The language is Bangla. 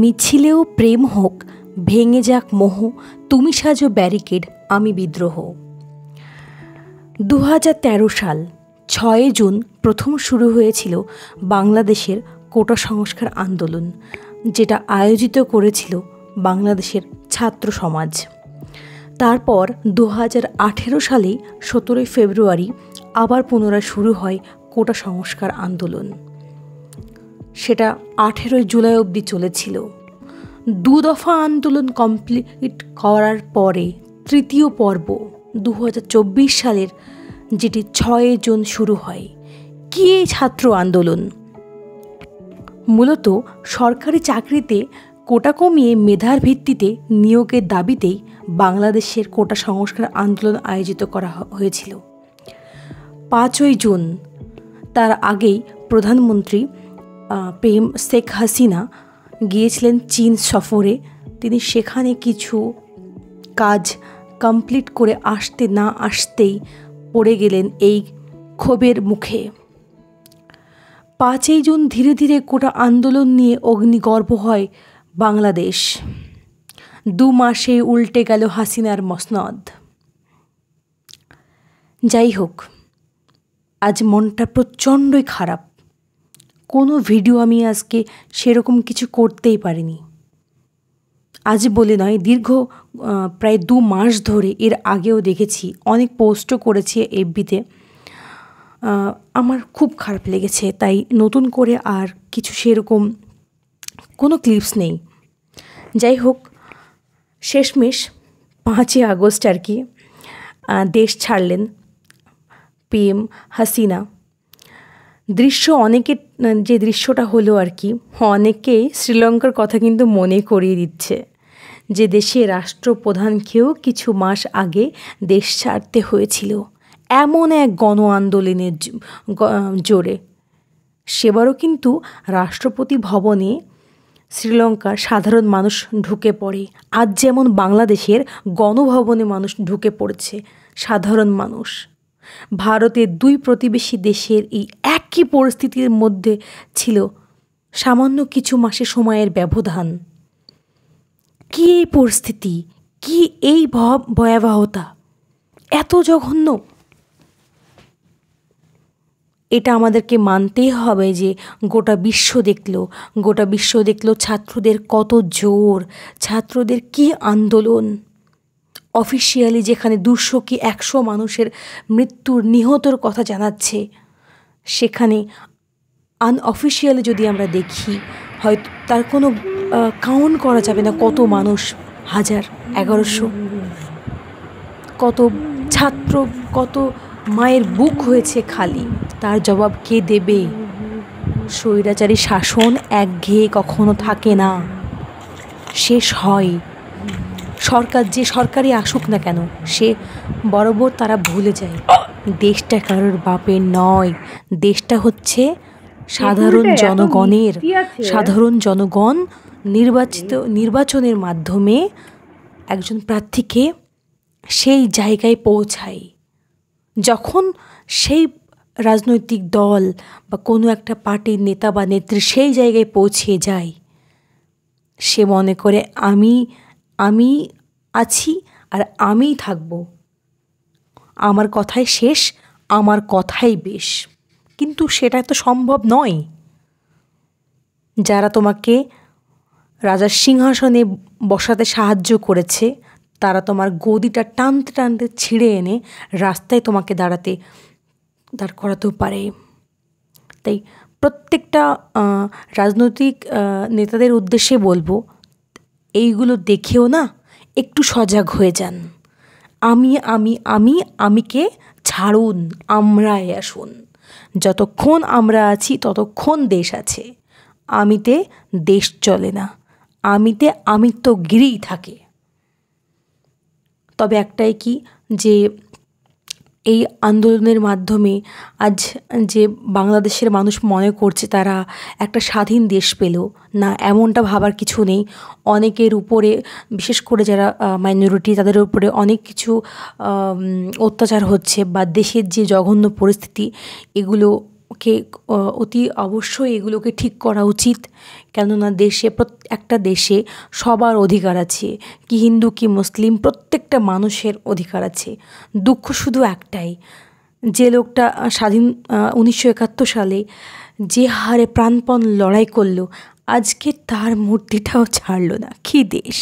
মিছিলেও প্রেম হোক, ভেঙে যাক মোহ, তুমি সাজো ব্যারিকেড, আমি বিদ্রোহ। 2013 সাল 6 জুন প্রথম শুরু হয়েছিল বাংলাদেশের কোটা সংস্কার আন্দোলন, যেটা আয়োজিত করেছিল বাংলাদেশের ছাত্র সমাজ। তারপর 2018 সালে 17 ফেব্রুয়ারি আবার পুনরায় শুরু হয় কোটা সংস্কার আন্দোলন। সেটা 18 জুলাই অবধি চলেছিল। 2 দফা আন্দোলন কমপ্লিট করার পরে তৃতীয় পর্ব 2024 সালের, যেটি 6 জুন শুরু হয়। কি এই ছাত্র আন্দোলন? মূলত সরকারি চাকরিতে কোটা কমিয়ে মেধার ভিত্তিতে নিয়োগের দাবিতেই বাংলাদেশের কোটা সংস্কার আন্দোলন আয়োজিত করা হয়েছিল। 5 জুন, তার আগেই প্রধানমন্ত্রী শেখ হাসিনা গিয়েছিলেন চীন সফরে। তিনি সেখানে কিছু কাজ কমপ্লিট করে আসতে না আসতেই পড়ে গেলেন এই ক্ষোভের মুখে। 5 জুন ধীরে ধীরে কোটা আন্দোলন নিয়ে অগ্নিগর্ভ হয় বাংলাদেশ। 2 মাসে উল্টে গেল হাসিনার মসনদ। যাই হোক, আজ মনটা প্রচণ্ডই খারাপ। কোনো ভিডিও আমি আজকে সেরকম কিছু করতেই পারিনি। আজ বলে নয়, দীর্ঘ প্রায় 2 মাস ধরে, এর আগেও দেখেছি, অনেক পোস্টও করেছি এফবিতে। আমার খুব খারাপ লেগেছে, তাই নতুন করে আর কিছু সেরকম কোনো ক্লিপস নেই। যাই হোক, শেষমেশ 5 আগস্ট আর কি দেশ ছাড়লেন পিএম হাসিনা। দৃশ্য অনেকের, যে দৃশ্যটা হলো আর কি, অনেকেই শ্রীলঙ্কার কথা কিন্তু মনে করিয়ে দিচ্ছে, যে দেশে রাষ্ট্রপ্রধানকেও কিছু মাস আগে দেশ ছাড়তে হয়েছিল এমন এক গণ আন্দোলনের জোরে। সেবারও কিন্তু রাষ্ট্রপতি ভবনে শ্রীলঙ্কার সাধারণ মানুষ ঢুকে পড়ে। আজ যেমন বাংলাদেশের গণভবনে মানুষ ঢুকে পড়েছে, সাধারণ মানুষ। ভারতের 2 প্রতিবেশী দেশের এই একই পরিস্থিতির মধ্যে ছিল সামান্য কিছু মাসের সময়ের ব্যবধান। কি এই পরিস্থিতি, কি এই ভয়াবহতা, এত জঘন্য! এটা আমাদেরকে মানতেই হবে যে গোটা বিশ্ব দেখল ছাত্রদের কত জোর, ছাত্রদের কি আন্দোলন। অফিসিয়ালি যেখানে 200 কি 100 মানুষের মৃত্যুর, নিহতর কথা জানাচ্ছে, সেখানে আনঅফিসিয়ালি যদি আমরা দেখি, হয়তো তার কোনো কাউন্ট করা যাবে না কত মানুষ, 1000, 1100, কত ছাত্র, কত মায়ের বুক হয়েছে খালি। তার জবাব কে দেবে? স্বৈরাচারী শাসন একঘেয়ে কখনো থাকে না, শেষ হয়। সরকার যে সরকারই আসুক না কেন, সে বরাবর তারা ভুলে যায় দেশটা কারোর বাপের নয়, দেশটা হচ্ছে সাধারণ জনগণের। সাধারণ জনগণ নির্বাচনের মাধ্যমে একজন প্রার্থীকে সেই জায়গায় পৌঁছায়। যখন সেই রাজনৈতিক দল বা কোনো একটা পার্টির নেতা বা নেত্রী সেই জায়গায় পৌঁছে যায়, সে মনে করে আমি আছি আর আমিই থাকব, আমার কথাই শেষ, আমার কথাই বেশ। কিন্তু সেটা তো সম্ভব নয়। যারা তোমাকে রাজার সিংহাসনে বসাতে সাহায্য করেছে, তারা তোমার গদিটা টানতে টানতে ছিঁড়ে এনে রাস্তায় তোমাকে দাঁড় করাতেও পারে। তাই প্রত্যেকটা রাজনৈতিক নেতাদের উদ্দেশ্যে বলবো, এইগুলো দেখেও না একটু সজাগ হয়ে যান। আমিকে ছাড়ুন, আমরাই আসুন। যতক্ষণ আমরা আছি ততক্ষণ দেশ আছে। আমিতে দেশ চলে না, আমিতে আমিত্বগিরি থাকে। তবে একটাই কি, যে এই আন্দোলনের মাধ্যমে আজ যে বাংলাদেশের মানুষ মনে করছে তারা একটা স্বাধীন দেশ পেল না, এমনটা ভাবার কিছু নেই। অনেকের উপরে, বিশেষ করে যারা মাইনরিটি, তাদের উপরে অনেক কিছু অত্যাচার হচ্ছে, বা দেশের যে জঘন্য পরিস্থিতি, এগুলো কে অতি অবশ্যই এগুলোকে ঠিক করা উচিত। কেননা একটা দেশে সবার অধিকার আছে, কি হিন্দু কি মুসলিম, প্রত্যেকটা মানুষের অধিকার আছে। দুঃখ শুধু একটাই, যে লোকটা 1971 সালে যে হারে প্রাণপণ লড়াই করলো, আজকে তার মূর্তিটাও ছাড়লো না। কী দেশ!